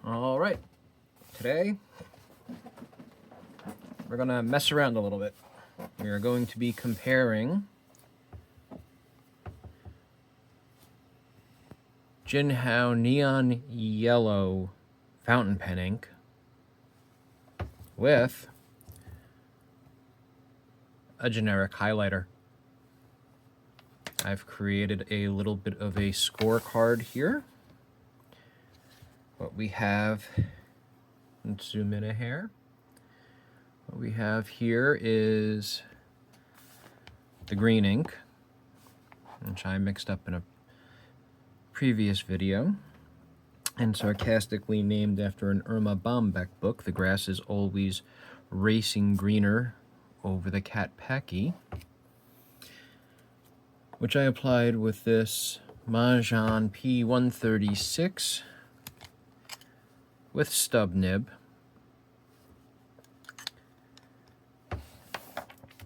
All right, today we're gonna mess around a little bit. We are going to be comparing Jinhao Neon Yellow Fountain Pen ink with a generic highlighter. I've created a little bit of a scorecard here. What we have, let's zoom in a hair. What we have here is the green ink, which I mixed up in a previous video and sarcastically named after an Irma Bombeck book, The Grass is Always Racing Greener Over the Cat Packy, which I applied with this Majohn P136 with stub nib.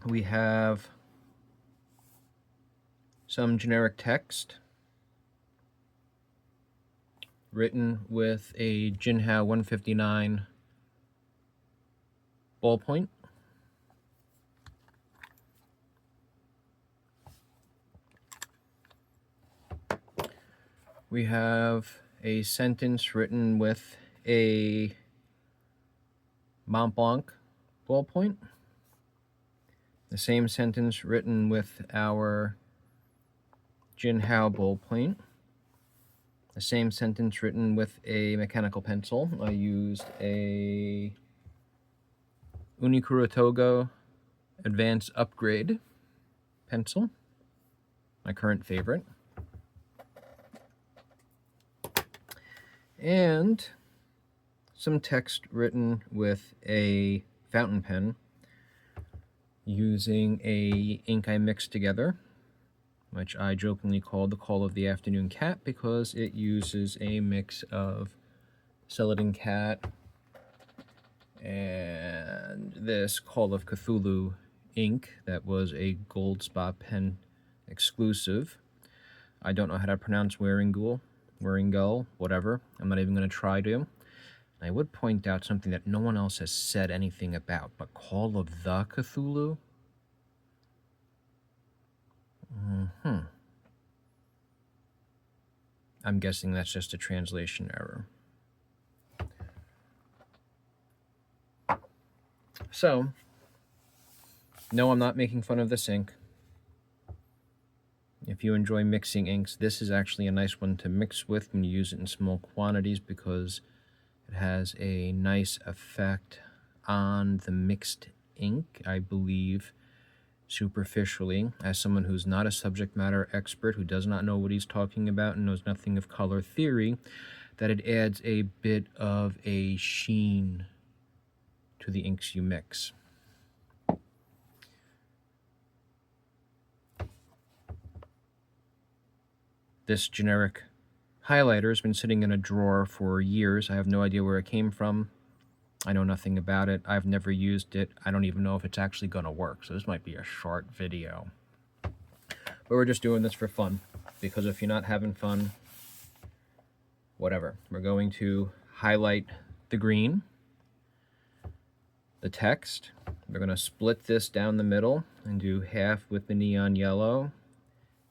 We have some generic text written with a Jinhao 159 ballpoint. We have a sentence written with a Montblanc ballpoint. The same sentence written with our Jinhao ballpoint. The same sentence written with a mechanical pencil. I used a Kuru Toga Advanced Upgrade pencil, my current favorite. And some text written with a fountain pen using a ink I mixed together, which I jokingly called the Call of the Afternoon Cat because it uses a mix of Celadon Cat and this Call of Cthulhu ink that was a Gold Spot pen exclusive. I don't know how to pronounce Waringull, whatever. I'm not even going to try to. I would point out something that no one else has said anything about, but Call of the Cthulhu? I'm guessing that's just a translation error. So, no, I'm not making fun of this ink. If you enjoy mixing inks, this is actually a nice one to mix with when you use it in small quantities because it has a nice effect on the mixed ink, I believe, superficially. As someone who's not a subject matter expert, who does not know what he's talking about and knows nothing of color theory, that it adds a bit of a sheen to the inks you mix. This generic highlighter has been sitting in a drawer for years. I have no idea where it came from. I know nothing about it. I've never used it. I don't even know if it's actually going to work. So this might be a short video. But we're just doing this for fun. Because if you're not having fun, whatever. We're going to highlight the green, the text. We're going to split this down the middle and do half with the neon yellow,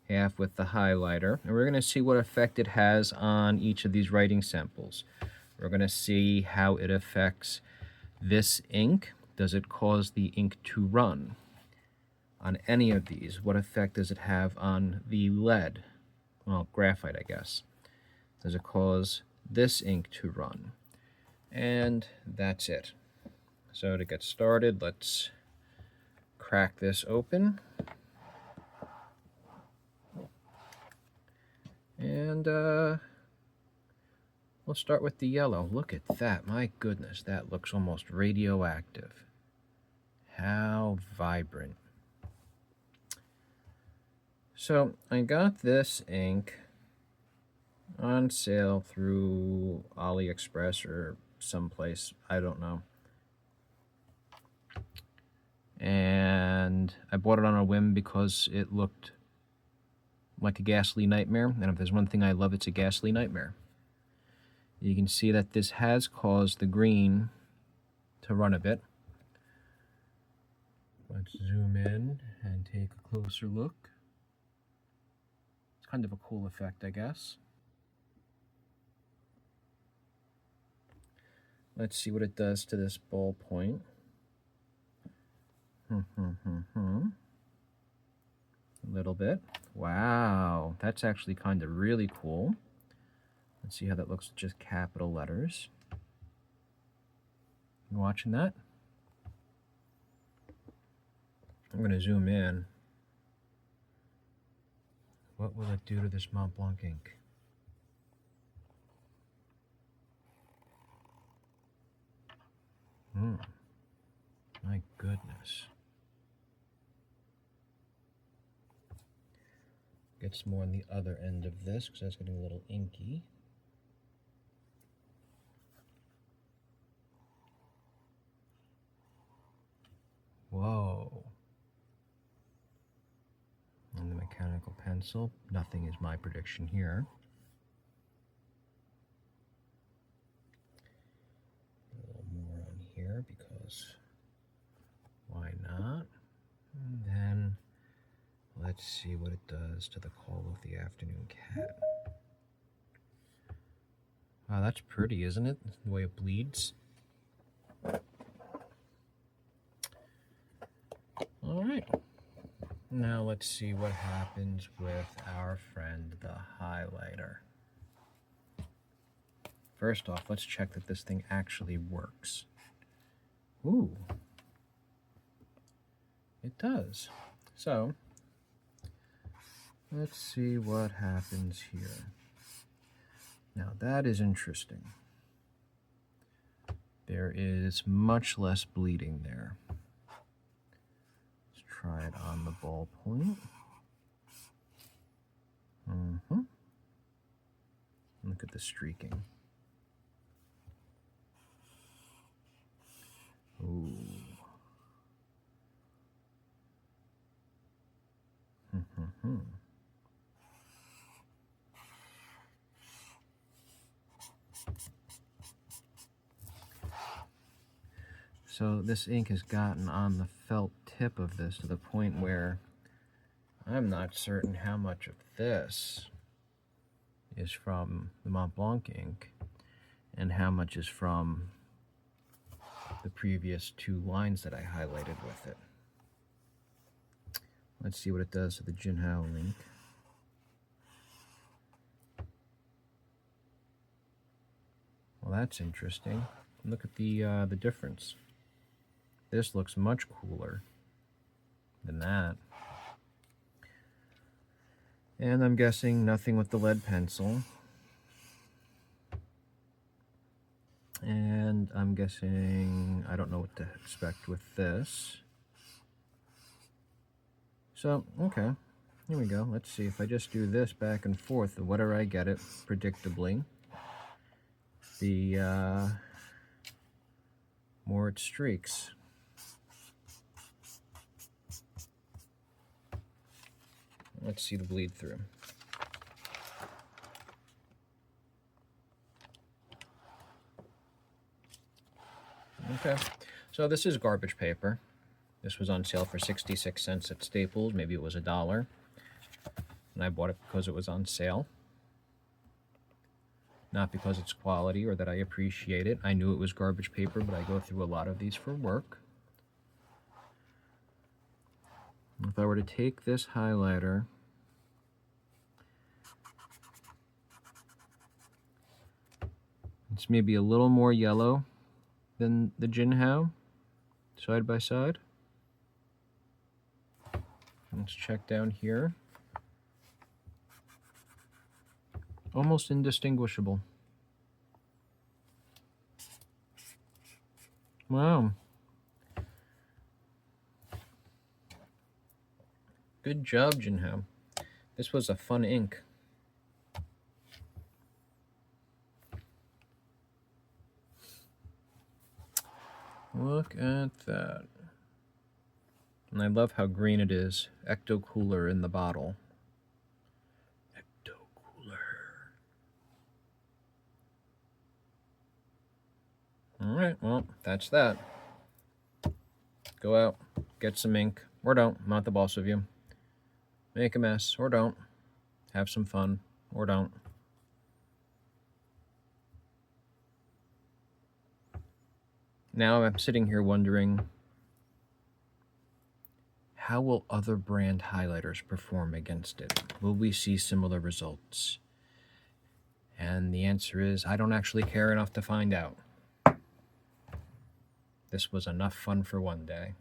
half with the highlighter, and we're going to see what effect it has on each of these writing samples. We're going to see how it affects this ink. Does it cause the ink to run on any of these? What effect does it have on the lead? Well, graphite, I guess. Does it cause this ink to run? And that's it. So to get started, let's crack this open. And we'll start with the yellow. Look at that. My goodness, that looks almost radioactive. How vibrant. So I got this ink on sale through AliExpress or someplace. I don't know. And I bought it on a whim because it looked like a ghastly nightmare, and if there's one thing I love, it's a ghastly nightmare. You can see that this has caused the green to run a bit. Let's zoom in and take a closer look. It's kind of a cool effect, I guess. Let's see what it does to this ballpoint. A little bit. Wow, that's actually kind of really cool. Let's see how that looks with just capital letters. You watching that? I'm going to zoom in. What will it do to this Montblanc ink? My goodness. Gets more on the other end of this because that's getting a little inky. Whoa. And the mechanical pencil. Nothing is my prediction here. A little more on here because why not? And then let's see what it does to the Call of the Afternoon Cat. Wow, that's pretty, isn't it? The way it bleeds. All right. Now let's see what happens with our friend, the highlighter. First off, let's check that this thing actually works. Ooh. It does. So, let's see what happens here. Now that is interesting. There is much less bleeding there. Let's try it on the ballpoint. Look at the streaking. Ooh. So this ink has gotten on the felt tip of this to the point where I'm not certain how much of this is from the Montblanc ink and how much is from the previous two lines that I highlighted with it. Let's see what it does to the Jinhao ink. Well, that's interesting. Look at the difference. This looks much cooler than that. And I'm guessing nothing with the lead pencil. And I'm guessing I don't know what to expect with this. So, okay, here we go. Let's see if I just do this back and forth, the wetter I get it, predictably, the more it streaks. Let's see the bleed through. Okay, so this is garbage paper. This was on sale for 66 cents at Staples. Maybe it was $1. And I bought it because it was on sale. Not because it's quality or that I appreciate it. I knew it was garbage paper, but I go through a lot of these for work. If I were to take this highlighter it's maybe a little more yellow than the Jinhao, side by side. Let's check down here. Almost indistinguishable. Wow. Good job, Jinhao. This was a fun ink. Look at that. And I love how green it is. Ecto Cooler in the bottle. Ecto Cooler. right, well, that's that. Go out, get some ink, or don't, not the boss of you. Make a mess, or don't. Have some fun, or don't. Now I'm sitting here wondering, how will other brand highlighters perform against it? Will we see similar results? And the answer is, I don't actually care enough to find out. This was enough fun for one day.